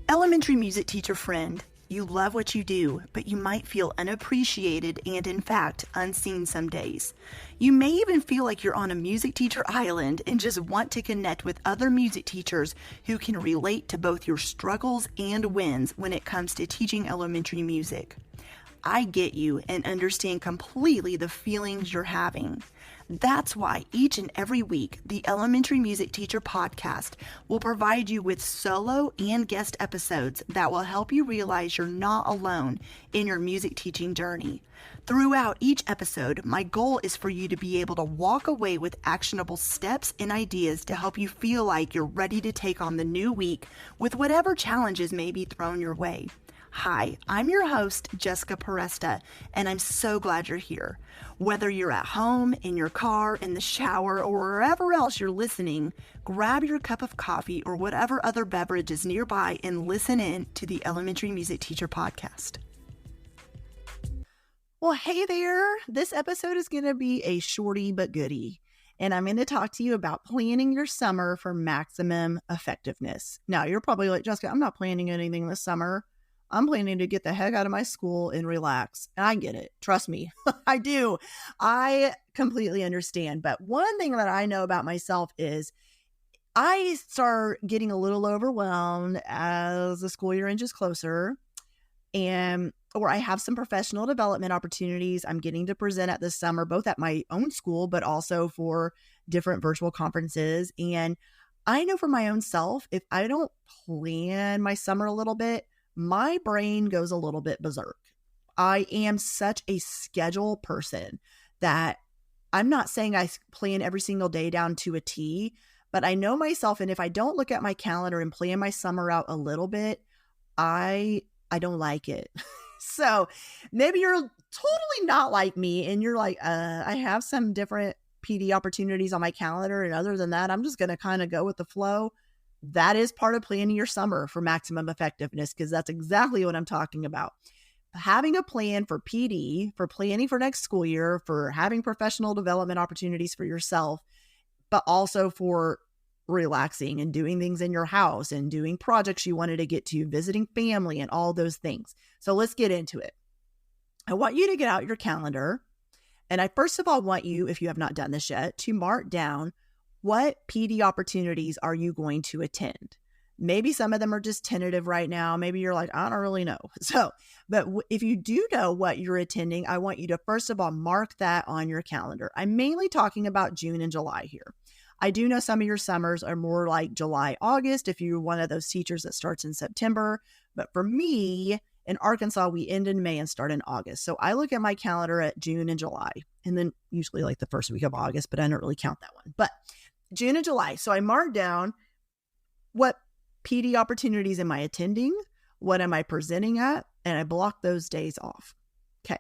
Elementary music teacher friend, you love what you do, but you might feel unappreciated and, in fact, unseen some days. You may even feel like you're on a music teacher island and just want to connect with other music teachers who can relate to both your struggles and wins when it comes to teaching elementary music. I get you and understand completely the feelings you're having. That's why each and every week, the Elementary Music Teacher Podcast will provide you with solo and guest episodes that will help you realize you're not alone in your music teaching journey. Throughout each episode, my goal is for you to be able to walk away with actionable steps and ideas to help you feel like you're ready to take on the new week with whatever challenges may be thrown your way. Hi, I'm your host, Jessica Peresta, and I'm so glad you're here. Whether you're at home, in your car, in the shower, or wherever else you're listening, grab your cup of coffee or whatever other beverage is nearby and listen in to the Elementary Music Teacher Podcast. Well, hey there. This episode is going to be a shorty but goodie, and I'm going to talk to you about planning your summer for maximum effectiveness. Now, you're probably like, Jessica, I'm not planning anything this summer. I'm planning to get the heck out of my school and relax. And I get it. Trust me. I do. I completely understand. But one thing that I know about myself is I start getting a little overwhelmed as the school year inches closer, or I have some professional development opportunities I'm getting to present at this summer, both at my own school, but also for different virtual conferences. And I know for my own self, if I don't plan my summer a little bit, my brain goes a little bit berserk. I am such a schedule person that I'm not saying I plan every single day down to a T, but I know myself. And if I don't look at my calendar and plan my summer out a little bit, I don't like it. So maybe you're totally not like me and you're like, I have some different PD opportunities on my calendar. And other than that, I'm just going to kind of go with the flow. That is part of planning your summer for maximum effectiveness, because that's exactly what I'm talking about. Having a plan for PD, for planning for next school year, for having professional development opportunities for yourself, but also for relaxing and doing things in your house and doing projects you wanted to get to, visiting family and all those things. So let's get into it. I want you to get out your calendar. And I first of all want you, if you have not done this yet, to mark down what PD opportunities are you going to attend? Maybe some of them are just tentative right now. Maybe you're like, I don't really know. But if you do know what you're attending, I want you to first of all mark that on your calendar. I'm mainly talking about June and July here. I do know some of your summers are more like July, August, if you're one of those teachers that starts in September. But for me, in Arkansas, we end in May and start in August. So I look at my calendar at June and July, and then usually like the first week of August, but I don't really count that one. But June and July. So I marked down what PD opportunities am I attending? What am I presenting at? And I block those days off. Okay.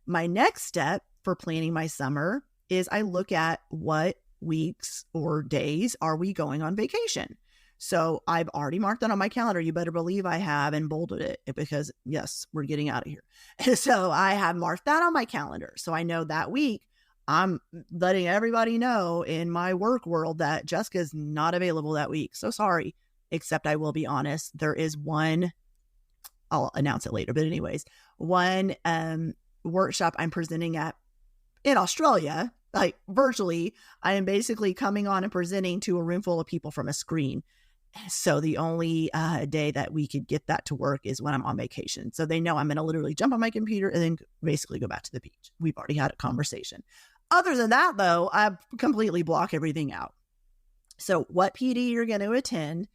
My next step for planning my summer is I look at what weeks or days are we going on vacation. So I've already marked that on my calendar. You better believe I have and bolded it because yes, we're getting out of here. So I have marked that on my calendar. So I know that week I'm letting everybody know in my work world that Jessica's not available that week. So sorry, except I will be honest. There is one, I'll announce it later, but anyways, one workshop I'm presenting at in Australia, like virtually. I am basically coming on and presenting to a room full of people from a screen. So the only day that we could get that to work is when I'm on vacation. So they know I'm going to literally jump on my computer and then basically go back to the beach. We've already had a conversation. Other than that, though, I completely block everything out. So what PD you're going to attend,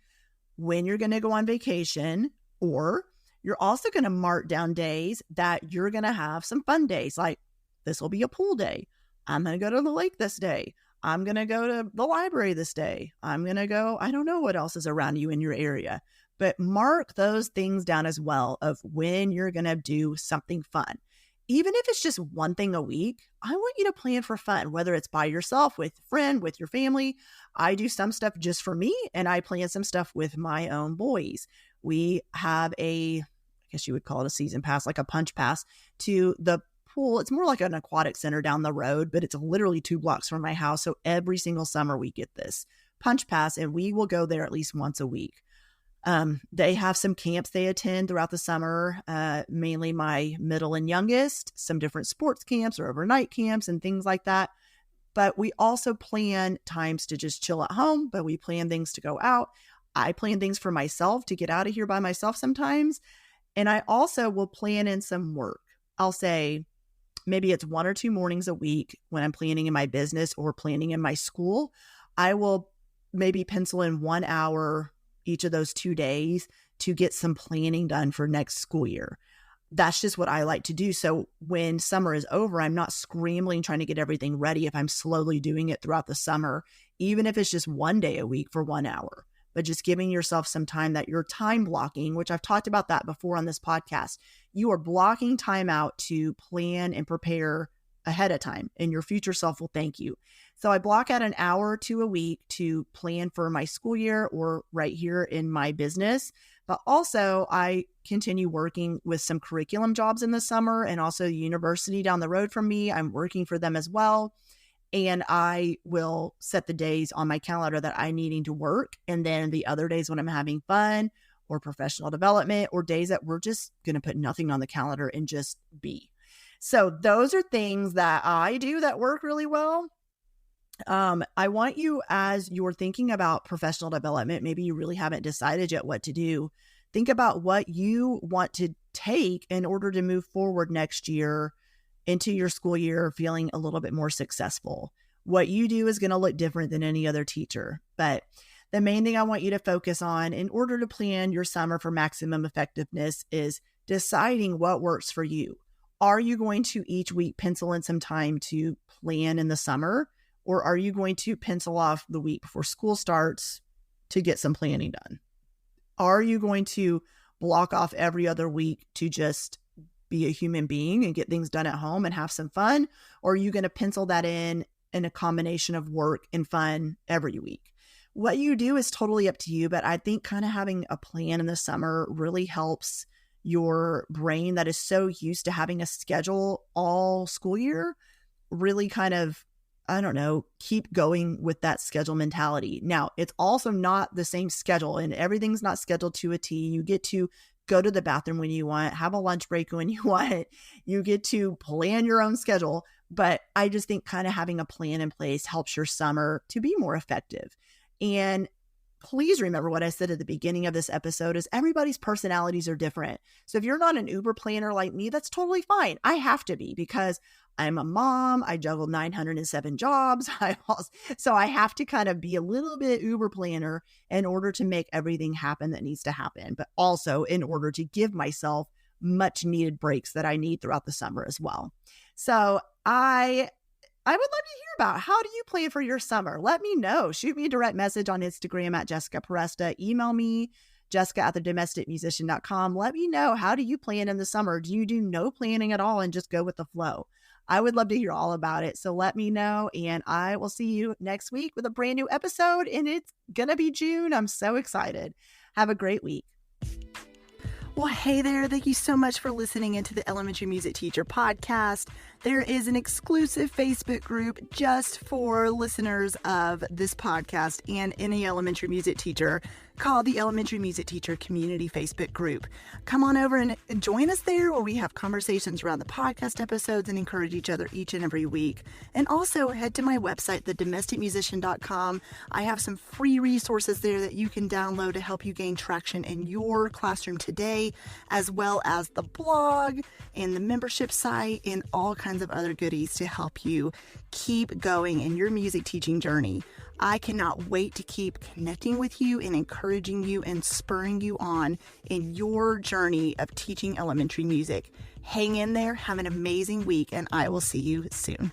when you're going to go on vacation, or you're also going to mark down days that you're going to have some fun days. Like this will be a pool day. I'm going to go to the lake this day. I'm going to go to the library this day. I'm going to go, I don't know what else is around you in your area, but mark those things down as well of when you're going to do something fun. Even if it's just one thing a week, I want you to plan for fun, whether it's by yourself, with a friend, with your family. I do some stuff just for me, and I plan some stuff with my own boys. We have I guess you would call it a season pass, like a punch pass to the pool. It's more like an aquatic center down the road, but it's literally 2 blocks from my house. So every single summer we get this punch pass and we will go there at least once a week. They have some camps they attend throughout the summer, mainly my middle and youngest, some different sports camps or overnight camps and things like that. But we also plan times to just chill at home, but we plan things to go out. I plan things for myself to get out of here by myself sometimes. And I also will plan in some work. I'll say maybe it's 1 or 2 mornings a week when I'm planning in my business or planning in my school. I will maybe pencil in 1 hour each of those 2 days to get some planning done for next school year. That's just what I like to do. So when summer is over, I'm not scrambling trying to get everything ready if I'm slowly doing it throughout the summer, even if it's just 1 day a week for 1 hour. But just giving yourself some time that you're time blocking, which I've talked about that before on this podcast. You are blocking time out to plan and prepare ahead of time, and your future self will thank you. So I block out an hour or 2 a week to plan for my school year or right here in my business. But also I continue working with some curriculum jobs in the summer, and also the university down the road from me. I'm working for them as well. And I will set the days on my calendar that I'm needing to work. And then the other days when I'm having fun or professional development, or days that we're just going to put nothing on the calendar and just be. So those are things that I do that work really well. I want you, as you're thinking about professional development, maybe you really haven't decided yet what to do. Think about what you want to take in order to move forward next year into your school year feeling a little bit more successful. What you do is going to look different than any other teacher. But the main thing I want you to focus on in order to plan your summer for maximum effectiveness is deciding what works for you. Are you going to each week pencil in some time to plan in the summer? Or are you going to pencil off the week before school starts to get some planning done? Are you going to block off every other week to just be a human being and get things done at home and have some fun? Or are you going to pencil that in a combination of work and fun every week? What you do is totally up to you, but I think kind of having a plan in the summer really helps your brain that is so used to having a schedule all school year really kind of, keep going with that schedule mentality. Now, it's also not the same schedule, and everything's not scheduled to a T. You get to go to the bathroom when you want, have a lunch break when you want. You get to plan your own schedule. But I just think kind of having a plan in place helps your summer to be more effective. And please remember what I said at the beginning of this episode is everybody's personalities are different. So if you're not an Uber planner like me, that's totally fine. I have to be because I'm a mom. I juggle 907 jobs. So I have to kind of be a little bit Uber planner in order to make everything happen that needs to happen, but also in order to give myself much needed breaks that I need throughout the summer as well. So I would love to hear about how do you plan for your summer? Let me know. Shoot me a direct message on Instagram at Jessica Peresta. Email me, jessica@thedomesticmusician.com. Let me know, how do you plan in the summer? Do you do no planning at all and just go with the flow? I would love to hear all about it. So let me know, and I will see you next week with a brand new episode, and it's going to be June. I'm so excited. Have a great week. Well, hey there. Thank you so much for listening into the Elementary Music Teacher podcast. There is an exclusive Facebook group just for listeners of this podcast and any elementary music teacher called the Elementary Music Teacher Community Facebook group. Come on over and join us there, where we have conversations around the podcast episodes and encourage each other each and every week. And also head to my website, thedomesticmusician.com. I have some free resources there that you can download to help you gain traction in your classroom today, as well as the blog and the membership site and all kinds of other goodies to help you keep going in your music teaching journey. I cannot wait to keep connecting with you and encouraging you and spurring you on in your journey of teaching elementary music. Hang in there, have an amazing week, and I will see you soon.